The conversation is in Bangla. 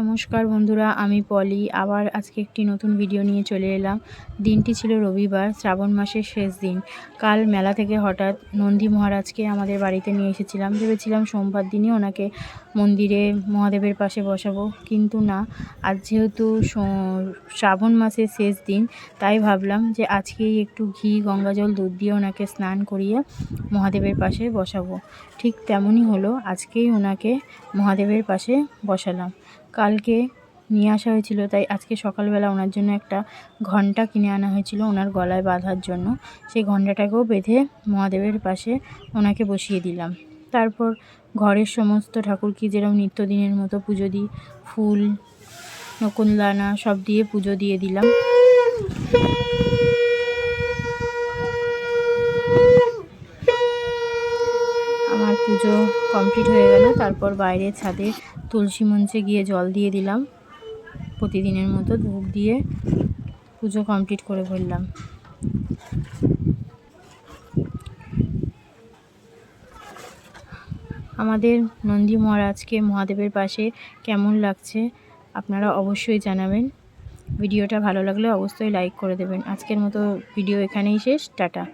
নমস্কার বন্ধুরা, আমি পলি আবার আজকে একটি নতুন ভিডিও নিয়ে চলে এলাম। দিনটি ছিল রবিবার, শ্রাবণ মাসের শেষ দিন। কাল মেলা থেকে হঠাৎ নন্দী মহারাজকে আমাদের বাড়িতে নিয়ে এসেছিলাম। ভেবেছিলাম সোমবার দিনই ওনাকে মন্দিরে মহাদেবের পাশে বসাবো, কিন্তু না, আজ যেহেতু শ্রাবণ মাসের শেষ দিন, তাই ভাবলাম যে আজকেই একটু ঘি, গঙ্গাজল, দুধ দিয়ে ওনাকে স্নান করিয়ে মহাদেবের পাশে বসাবো। ঠিক তেমনই হলো, আজকেই ওনাকে মহাদেবের পাশে বসালাম। কালকে নিয়ে আসা হয়েছিল, তাই আজকে সকালবেলা ওনার জন্য একটা ঘণ্টা কিনে আনা হয়েছিল ওনার গলায় বাঁধার জন্য। সেই ঘণ্টাটাকেও বেঁধে মহাদেবের পাশে ওনাকে বসিয়ে দিলাম। তারপর ঘরের সমস্ত ঠাকুরকে যেরকম নিত্যদিনের মতো পুজো দিই, ফুল, নকুলদানা সব দিয়ে পুজো দিয়ে দিলাম। আমার পুজো কমপ্লিট হয়ে গেল। তারপর বাইরে ছাদে তুলসী মঞ্চে গিয়ে জল দিয়ে দিলাম। প্রতিদিনের মতো ধূপ দিয়ে পুজো কমপ্লিট করে ফেললাম। আমাদের নন্দী মহারাজকে মহাদেবের পাশে কেমন লাগছে আপনারা অবশ্যই জানাবেন। ভিডিওটা ভালো লাগলে অবশ্যই লাইক করে দেবেন। আজকের মতো ভিডিও এখানেই শেষ। টাটা।